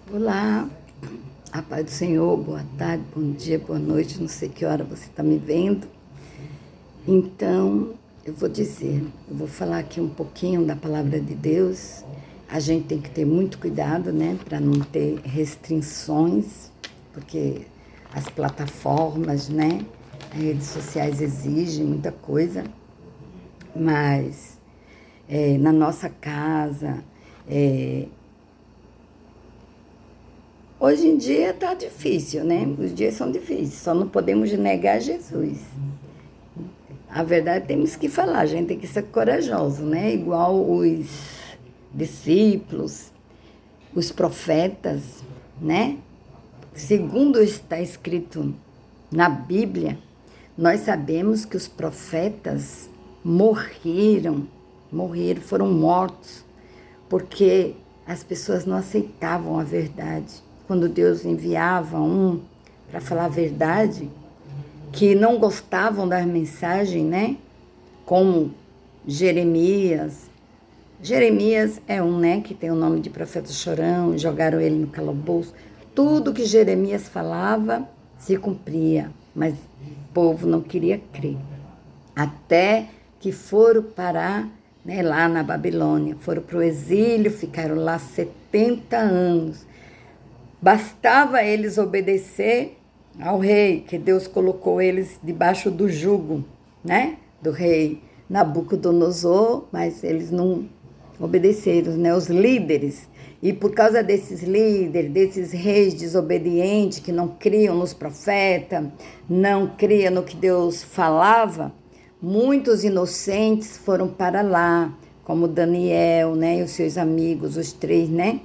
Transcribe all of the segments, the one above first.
Olá, a paz do Senhor, boa tarde, bom dia, boa noite, não sei que hora você está me vendo. Então, eu vou falar aqui um pouquinho da palavra de Deus. A gente tem que ter muito cuidado, né, para não ter restrições, porque as plataformas, né, as redes sociais exigem muita coisa, mas na nossa casa, hoje em dia tá difícil, né? Os dias são difíceis, só não podemos negar Jesus. A verdade temos que falar, a gente tem que ser corajoso, né? Igual os discípulos, os profetas, né? Segundo está escrito na Bíblia, nós sabemos que os profetas foram mortos, porque as pessoas não aceitavam a verdade. Quando Deus enviava um para falar a verdade, que não gostavam da mensagem, né? Como Jeremias. Jeremias é um, né, que tem o nome de profeta chorão, jogaram ele no calabouço. Tudo que Jeremias falava se cumpria, mas o povo não queria crer. Até que foram parar, né, lá na Babilônia, foram para o exílio, ficaram lá 70 anos. Bastava eles obedecer ao rei, que Deus colocou eles debaixo do jugo, né, do rei Nabucodonosor, mas eles não obedeceram, né, os líderes. E por causa desses líderes, desses reis desobedientes, que não criam nos profetas, não criam no que Deus falava, muitos inocentes foram para lá, como Daniel, né, e os seus amigos, os três, né,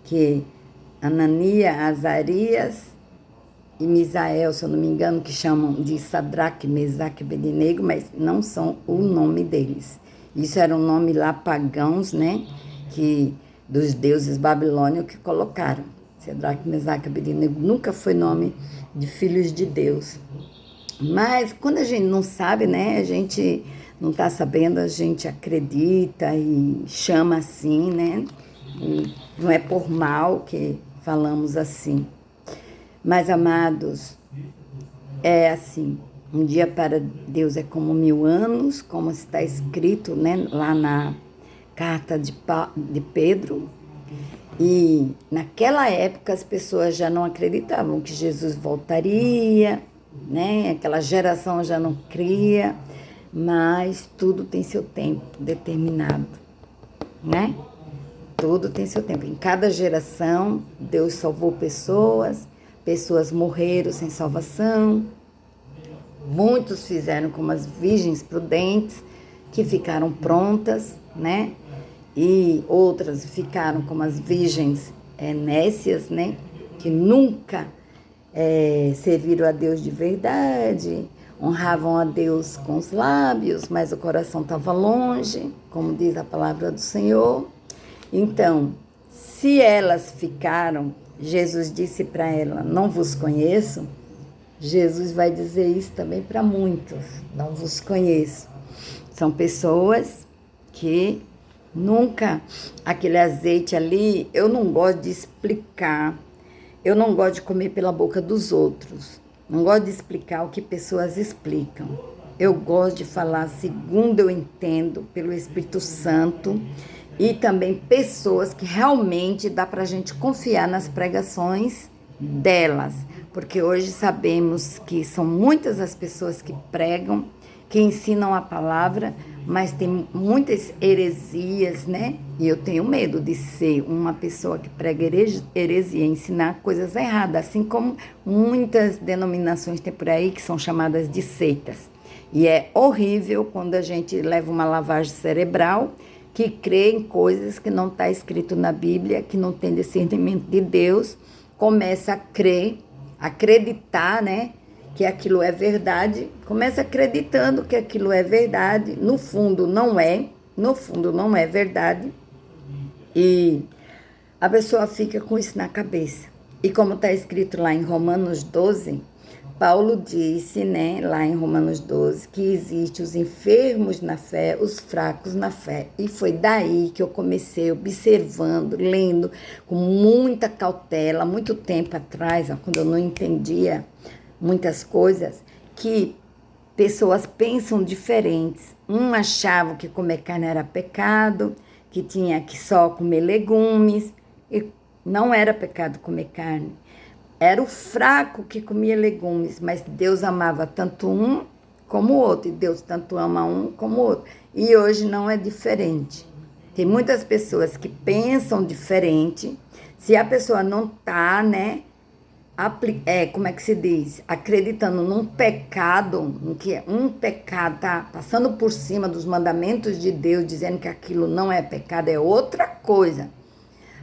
que Ananias, Azarias e Misael, se eu não me engano, que chamam de Sadraque, Mesaque e Abednego, mas não são o nome deles. Isso era um nome lá pagãos, né, que dos deuses babilônios que colocaram. Sadraque, Mesaque e Abednego nunca foi nome de filhos de Deus. Mas quando a gente não sabe, né, a gente não está sabendo, a gente acredita e chama assim, né, e não é por mal que falamos assim. Mas, amados, é assim, um dia para Deus é como 1000 anos, como está escrito, né, lá na carta de Pedro. E naquela época as pessoas já não acreditavam que Jesus voltaria, né? Aquela geração já não cria, mas tudo tem seu tempo determinado, né? Tudo tem seu tempo. Em cada geração, Deus salvou pessoas, pessoas morreram sem salvação. Muitos fizeram como as virgens prudentes, que ficaram prontas, né? E outras ficaram como as virgens nécias, né? Que nunca serviram a Deus de verdade, honravam a Deus com os lábios, mas o coração estava longe, como diz a palavra do Senhor. Então, se elas ficaram, Jesus disse para ela, não vos conheço, Jesus vai dizer isso também para muitos, não vos conheço. São pessoas que nunca, aquele azeite ali, eu não gosto de explicar, eu não gosto de comer pela boca dos outros, não gosto de explicar o que pessoas explicam. Eu gosto de falar segundo eu entendo, pelo Espírito Santo, e também pessoas que realmente dá para a gente confiar nas pregações delas, porque hoje sabemos que são muitas as pessoas que pregam, que ensinam a palavra, mas tem muitas heresias, né? E eu tenho medo de ser uma pessoa que prega heresia, ensinar coisas erradas, assim como muitas denominações tem por aí que são chamadas de seitas. E é horrível quando a gente leva uma lavagem cerebral, que crê em coisas que não está escrito na Bíblia, que não tem discernimento de Deus, começa a crer, acreditar, né, que aquilo é verdade, começa acreditando que aquilo é verdade, no fundo não é verdade, e a pessoa fica com isso na cabeça. E como está escrito lá em Romanos 12, Paulo disse, né, lá em Romanos 12, que existem os enfermos na fé, os fracos na fé. E foi daí que eu comecei observando, lendo com muita cautela, muito tempo atrás, quando eu não entendia muitas coisas, que pessoas pensam diferentes. Um achava que comer carne era pecado, que tinha que só comer legumes, e não era pecado comer carne. Era o fraco que comia legumes, mas Deus amava tanto um como o outro, e Deus tanto ama um como o outro. E hoje não é diferente. Tem muitas pessoas que pensam diferente. Se a pessoa não está, né, como é que se diz? Acreditando num pecado, no que um pecado tá passando por cima dos mandamentos de Deus, dizendo que aquilo não é pecado, é outra coisa.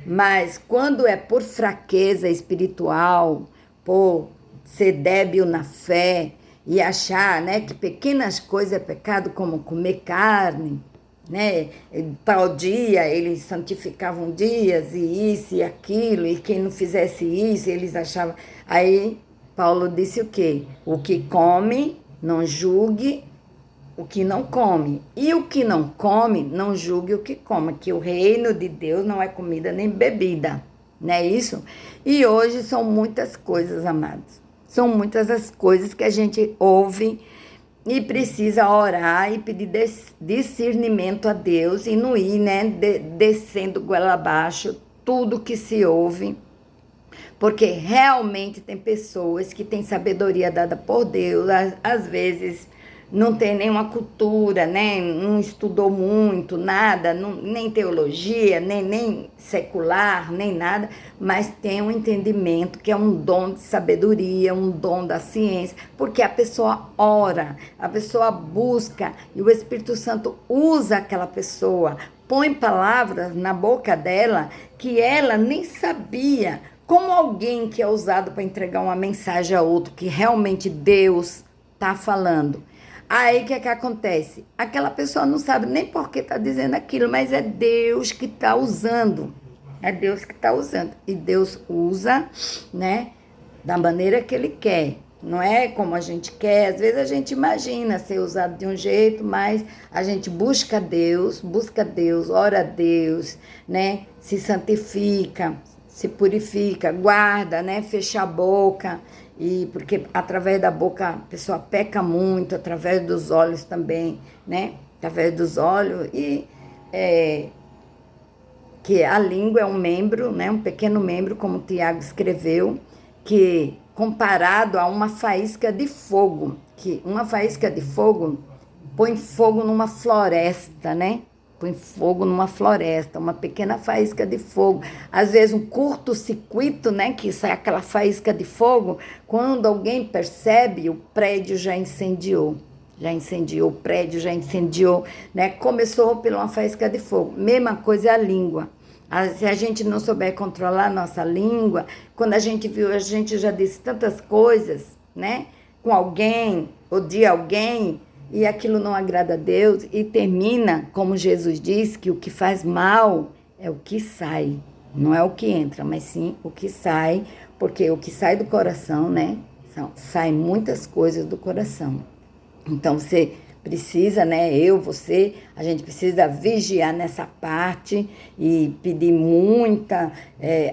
Mas quando é por fraqueza espiritual, por ser débil na fé e achar, né, que pequenas coisas é pecado, como comer carne, né? Tal dia eles santificavam dias e isso e aquilo, e quem não fizesse isso, eles achavam. Aí Paulo disse o quê? O que come, não julgue o que não come. E o que não come, não julgue o que come, que o reino de Deus não é comida nem bebida, não é isso? E hoje são muitas coisas, amados. São muitas as coisas que a gente ouve e precisa orar e pedir discernimento a Deus e não ir, né, descendo goela abaixo tudo que se ouve. Porque realmente tem pessoas que têm sabedoria dada por Deus, às vezes não tem nenhuma cultura, né? Não estudou muito, nada, nem teologia, nem secular, nem nada, mas tem um entendimento que é um dom de sabedoria, um dom da ciência, porque a pessoa ora, a pessoa busca e o Espírito Santo usa aquela pessoa, põe palavras na boca dela que ela nem sabia, como alguém que é usado para entregar uma mensagem a outro, que realmente Deus está falando. Aí o que acontece? Aquela pessoa não sabe nem por que está dizendo aquilo, mas é Deus que está usando. É Deus que está usando. E Deus usa, né, da maneira que Ele quer. Não é como a gente quer. Às vezes a gente imagina ser usado de um jeito, mas a gente busca Deus, ora a Deus, né? Se santifica, se purifica, guarda, né? Fecha a boca. E porque através da boca a pessoa peca muito, através dos olhos também, né? Através dos olhos. E que a língua é um membro, né? Um pequeno membro, como o Tiago escreveu, que comparado a uma faísca de fogo, que uma faísca de fogo põe fogo numa floresta, né? Põe fogo numa floresta, uma pequena faísca de fogo. Às vezes um curto-circuito, né? Que sai aquela faísca de fogo, quando alguém percebe, o prédio já incendiou. O prédio já incendiou, né? Começou por uma faísca de fogo. Mesma coisa é a língua. Se a gente não souber controlar a nossa língua, quando a gente viu, a gente já disse tantas coisas, né? Com alguém, ou de alguém, e aquilo não agrada a Deus, e termina, como Jesus disse, que o que faz mal é o que sai. Não é o que entra, mas sim o que sai, porque o que sai do coração, né? Saem muitas coisas do coração. Então, você precisa, né? Você, a gente precisa vigiar nessa parte e pedir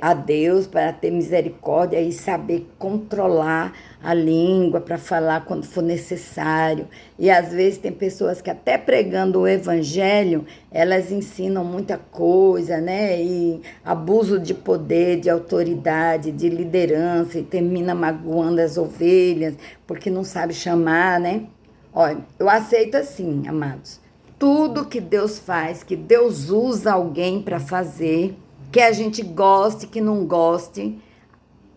a Deus para ter misericórdia e saber controlar a língua para falar quando for necessário. E às vezes tem pessoas que até pregando o evangelho, elas ensinam muita coisa, né? E abuso de poder, de autoridade, de liderança, e termina magoando as ovelhas, porque não sabe chamar, né? Olha, eu aceito assim, amados, tudo que Deus faz, que Deus usa alguém para fazer, que a gente goste, que não goste,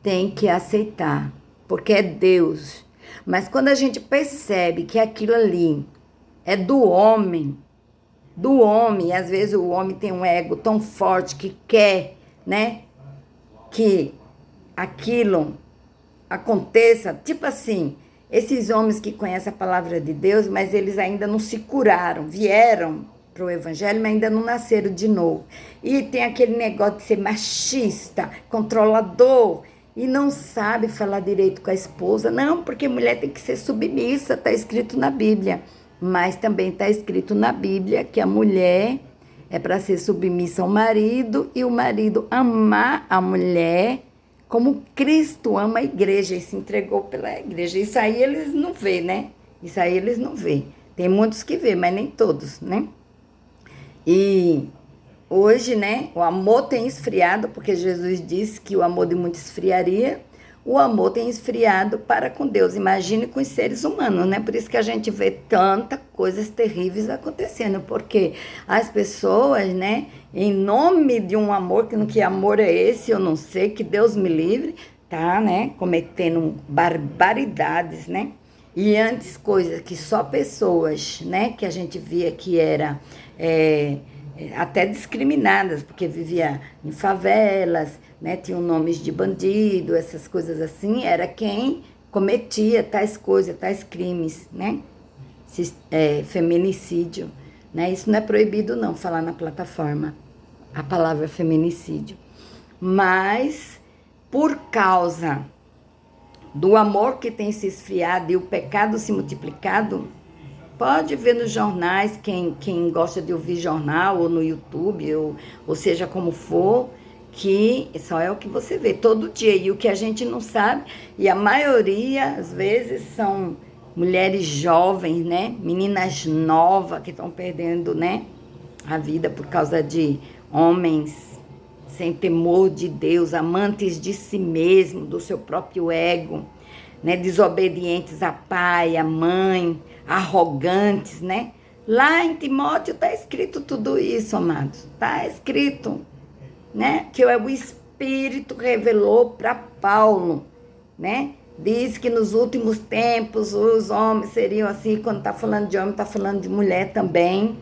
tem que aceitar, porque é Deus. Mas quando a gente percebe que aquilo ali é do homem, e às vezes o homem tem um ego tão forte que quer, né, que aquilo aconteça, tipo assim, esses homens que conhecem a palavra de Deus, mas eles ainda não se curaram, vieram para o evangelho, mas ainda não nasceram de novo. E tem aquele negócio de ser machista, controlador, e não sabe falar direito com a esposa. Não, porque mulher tem que ser submissa, está escrito na Bíblia. Mas também está escrito na Bíblia que a mulher é para ser submissa ao marido e o marido amar a mulher como Cristo ama a igreja e se entregou pela igreja. Isso aí eles não vê, né? Isso aí eles não vê. Tem muitos que vê, mas nem todos, né? E hoje, né, o amor tem esfriado, porque Jesus disse que o amor de muitos esfriaria. O amor tem esfriado para com Deus. Imagine com os seres humanos, né? Por isso que a gente vê tantas coisas terríveis acontecendo, porque as pessoas, né, em nome de um amor, que amor é esse, eu não sei, que Deus me livre, tá, né, cometendo barbaridades, né? E antes coisas que só pessoas, né, que a gente via que era até discriminadas, porque vivia em favelas, né, tinham nomes de bandido, essas coisas assim, era quem cometia tais coisas, tais crimes, né? Feminicídio, né? Isso não é proibido não, falar na plataforma, a palavra feminicídio. Mas, por causa do amor que tem se esfriado e o pecado se multiplicado, pode ver nos jornais, quem gosta de ouvir jornal, ou no YouTube, ou seja como for, que só é o que você vê todo dia. E o que a gente não sabe, e a maioria, às vezes, são mulheres jovens, né? Meninas novas que estão perdendo, né, a vida por causa de homens sem temor de Deus, amantes de si mesmo, do seu próprio ego, né? Desobedientes a pai, a mãe, arrogantes, né? Lá em Timóteo está escrito tudo isso, amados. Está escrito, né? Que o Espírito revelou para Paulo, né? Diz que nos últimos tempos os homens seriam assim, quando está falando de homem, está falando de mulher também.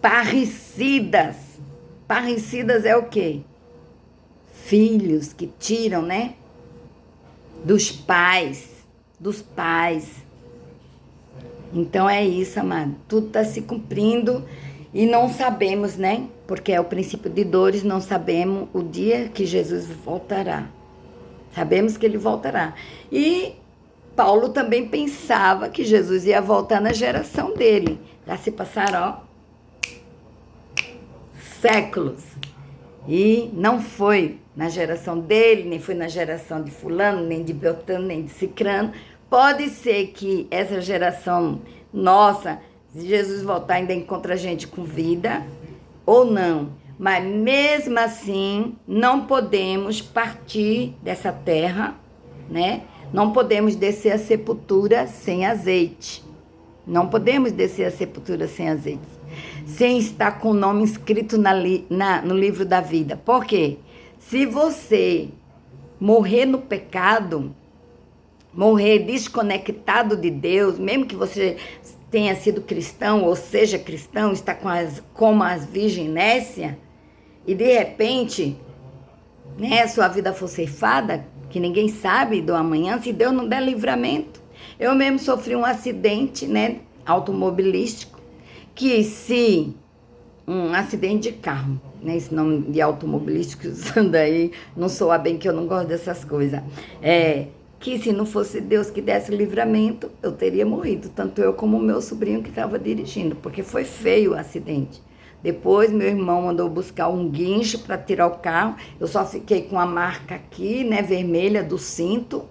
Parricidas. Parricidas é o quê? Filhos que tiram, né? Dos pais. Então é isso, amado. Tudo está se cumprindo e não sabemos, né? Porque é o princípio de dores, não sabemos o dia que Jesus voltará. Sabemos que ele voltará. E Paulo também pensava que Jesus ia voltar na geração dele. Já se passaram, ó, séculos. E não foi na geração dele, nem foi na geração de fulano, nem de Beltrano, nem de Cicrano. Pode ser que essa geração nossa, se Jesus voltar, ainda encontra a gente com vida, ou não. Mas mesmo assim, não podemos partir dessa terra, né? Não podemos descer a sepultura sem azeite. Não podemos descer a sepultura sem azeite. Sem estar com o nome escrito no livro da vida. Por quê? Se você morrer no pecado, morrer desconectado de Deus, mesmo que você tenha sido cristão ou seja cristão, está como as virgens Nécia, e de repente, né, a sua vida for ceifada, que ninguém sabe do amanhã, se Deus não der livramento. Eu mesmo sofri um acidente, né, automobilístico, que se um acidente de carro, né, esse nome de automobilístico usando aí, não soa bem, que eu não gosto dessas coisas, que se não fosse Deus que desse livramento, eu teria morrido, tanto eu como o meu sobrinho que estava dirigindo, porque foi feio o acidente. Depois meu irmão mandou buscar um guincho para tirar o carro, eu só fiquei com a marca aqui, né, vermelha do cinto,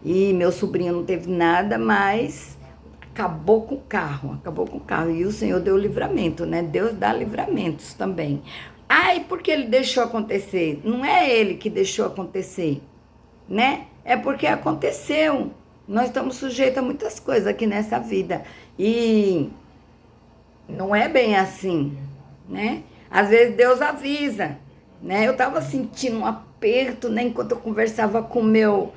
e meu sobrinho não teve nada, mas acabou com o carro, e o Senhor deu livramento, né, Deus dá livramentos também. Ai, por que ele deixou acontecer? Não é ele que deixou acontecer, né, é porque aconteceu. Nós estamos sujeitos a muitas coisas aqui nessa vida, e não é bem assim, né? Às vezes Deus avisa, né? Eu estava sentindo um aperto, né? Enquanto eu conversava com meu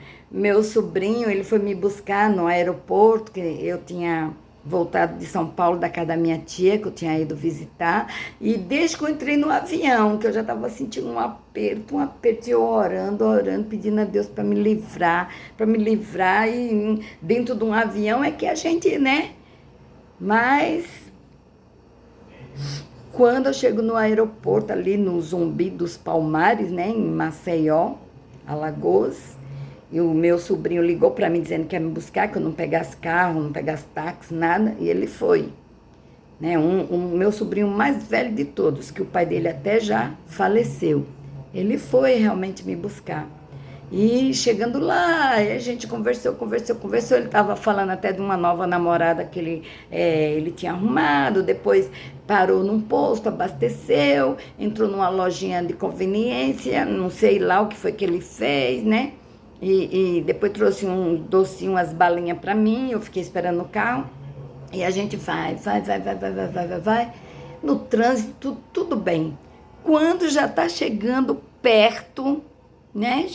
sobrinho, ele foi me buscar no aeroporto, que eu tinha voltado de São Paulo, da casa da minha tia, que eu tinha ido visitar, e desde que eu entrei no avião, que eu já estava sentindo um aperto, e eu orando, pedindo a Deus para me livrar, e dentro de um avião é que a gente, né? Mas quando eu chego no aeroporto, ali no Zumbi dos Palmares, né, em Maceió, Alagoas. E o meu sobrinho ligou para mim dizendo que ia me buscar, que eu não pegasse carro, não pegasse táxi, nada. E ele foi. Né? O meu sobrinho mais velho de todos, que o pai dele até já faleceu. Ele foi realmente me buscar. E chegando lá, a gente conversou. Ele estava falando até de uma nova namorada que ele tinha arrumado. Depois parou num posto, abasteceu, entrou numa lojinha de conveniência, não sei lá o que foi que ele fez, né? E depois trouxe um docinho, umas balinhas para mim. Eu fiquei esperando no carro. E a gente vai. No trânsito, tudo bem. Quando já está chegando perto, né?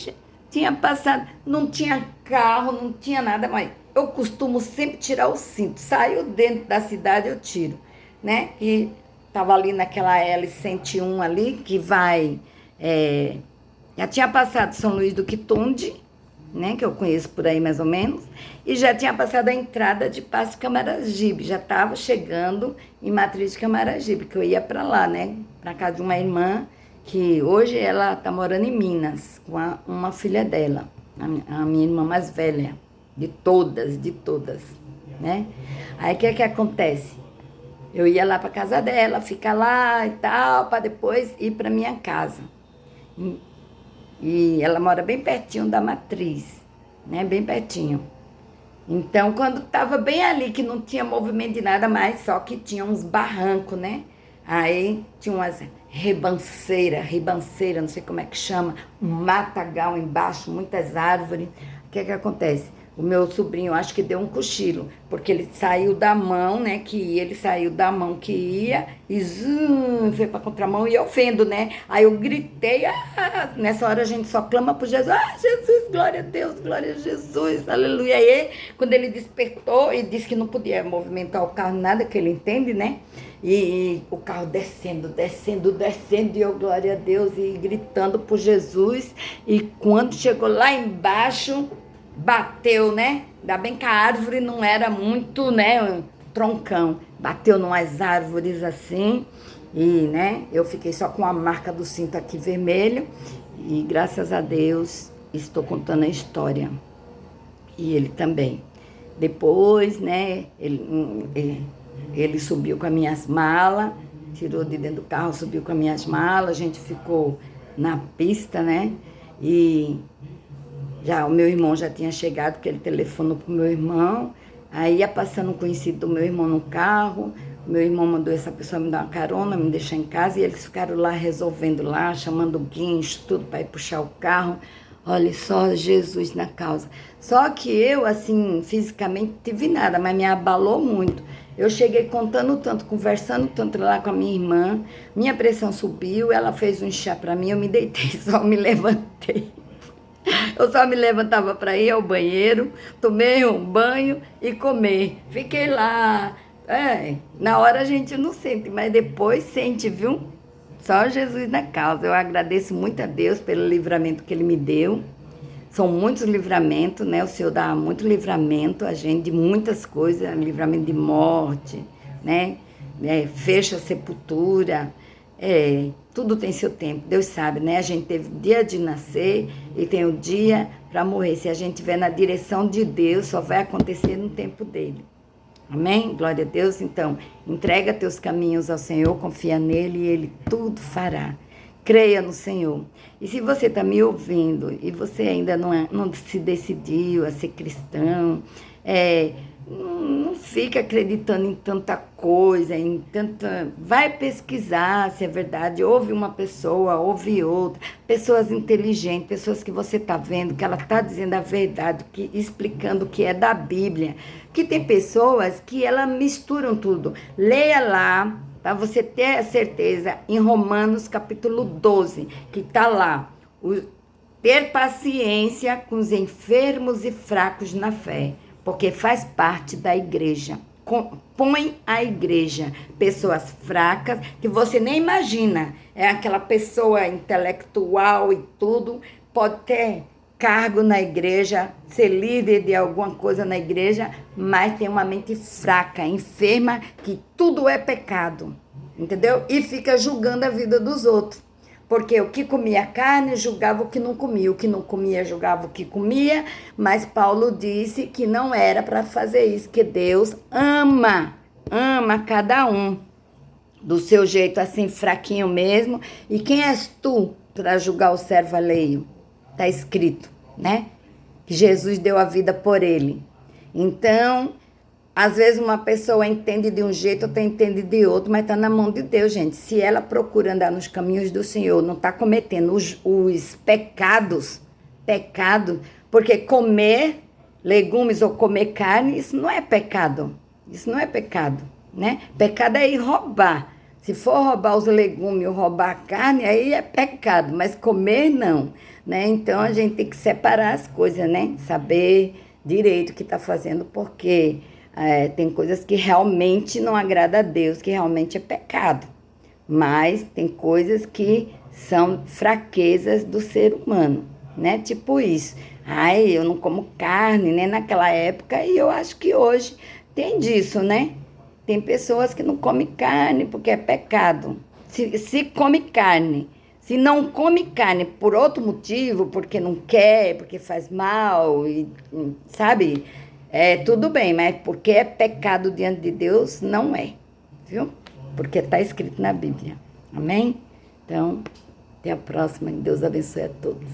Tinha passado, não tinha carro, não tinha nada, mas eu costumo sempre tirar o cinto. Saiu dentro da cidade, eu tiro, né? E tava ali naquela L101 ali, que vai... já tinha passado São Luís do Quitonde, né? Que eu conheço por aí mais ou menos. E já tinha passado a entrada de Passo de Camaragibe. Já estava chegando em Matriz de Camaragibe, que eu ia para lá, né? Para casa de uma irmã, que hoje ela está morando em Minas, com uma filha dela, a minha irmã mais velha, de todas, né? Aí o que acontece? Eu ia lá para casa dela, ficar lá e tal, para depois ir para minha casa. E ela mora bem pertinho da Matriz, né? Bem pertinho. Então, quando estava bem ali, que não tinha movimento de nada mais, só que tinha uns barrancos, né? Aí tinha umas ribanceira, não sei como é que chama, um matagal embaixo, muitas árvores. O que acontece? O meu sobrinho, acho que deu um cochilo, porque ele saiu da mão, né, ele saiu da mão que ia, e foi pra contramão, e eu vendo, né, aí eu gritei, nessa hora a gente só clama por Jesus, Jesus, glória a Deus, glória a Jesus, aleluia, aí quando ele despertou, e disse que não podia movimentar o carro, nada que ele entende, né, e o carro descendo, e eu, glória a Deus, e gritando por Jesus, e quando chegou lá embaixo, bateu, né? Ainda bem que a árvore não era muito, né, um troncão. Bateu numas árvores assim e, né, eu fiquei só com a marca do cinto aqui vermelho e graças a Deus estou contando a história. E ele também. Depois, né, ele subiu com as minhas malas, tirou de dentro do carro, subiu com as minhas malas, a gente ficou na pista, né? E já o meu irmão já tinha chegado, porque ele telefonou pro meu irmão. Aí ia passando um conhecido do meu irmão no carro. O meu irmão mandou essa pessoa me dar uma carona, me deixar em casa. E eles ficaram lá resolvendo lá, chamando o guincho, tudo para ir puxar o carro. Olha só, Jesus na causa. Só que eu, assim, fisicamente tive nada, mas me abalou muito. Eu cheguei contando tanto, conversando tanto lá com a minha irmã. Minha pressão subiu, ela fez um chá para mim, eu me deitei, só me levantei. Eu só me levantava para ir ao banheiro, tomei um banho e comer. Fiquei lá. Na hora a gente não sente, mas depois sente, viu? Só Jesus na causa. Eu agradeço muito a Deus pelo livramento que Ele me deu. São muitos livramentos, né? O Senhor dá muito livramento a gente de muitas coisas, livramento de morte, né? Fecha a sepultura. Tudo tem seu tempo, Deus sabe, né? A gente teve o dia de nascer e tem o dia para morrer. Se a gente estiver na direção de Deus, só vai acontecer no tempo dele. Amém? Glória a Deus. Então, entrega teus caminhos ao Senhor, confia nele e ele tudo fará. Creia no Senhor. E se você está me ouvindo e você ainda não se decidiu a ser cristão, não fica acreditando em tanta coisa, vai pesquisar se é verdade, ouve uma pessoa, ouve outra, pessoas inteligentes, pessoas que você está vendo, que ela está dizendo a verdade, explicando o que é da Bíblia, que tem pessoas que elas misturam tudo. Leia lá, para você ter a certeza, em Romanos capítulo 12, que está lá, ter paciência com os enfermos e fracos na fé, porque faz parte da igreja. Compõe a igreja pessoas fracas que você nem imagina. É aquela pessoa intelectual e tudo, pode ter cargo na igreja, ser líder de alguma coisa na igreja, mas tem uma mente fraca, enferma, que tudo é pecado, entendeu? E fica julgando a vida dos outros. Porque o que comia carne julgava o que não comia julgava o que comia, mas Paulo disse que não era para fazer isso, que Deus ama cada um do seu jeito assim fraquinho mesmo. E quem és tu para julgar o servo alheio? Está escrito, né? Que Jesus deu a vida por ele. Então, às vezes uma pessoa entende de um jeito, outra entende de outro, mas está na mão de Deus, gente. Se ela procura andar nos caminhos do Senhor, não está cometendo os pecados, porque comer legumes ou comer carne, isso não é pecado. Isso não é pecado, né? Pecado é ir roubar. Se for roubar os legumes ou roubar a carne, aí é pecado, mas comer não, né? Então a gente tem que separar as coisas, né? Saber direito o que está fazendo, porque tem coisas que realmente não agrada a Deus, que realmente é pecado. Mas tem coisas que são fraquezas do ser humano, né? Tipo isso. Ai, eu não como carne, né? Naquela época, e eu acho que hoje tem disso, né? Tem pessoas que não comem carne porque é pecado. Se come carne, se não come carne por outro motivo, porque não quer, porque faz mal, sabe? Tudo bem, mas porque é pecado diante de Deus, não é, viu? Porque está escrito na Bíblia. Amém? Então, até a próxima. Que Deus abençoe a todos.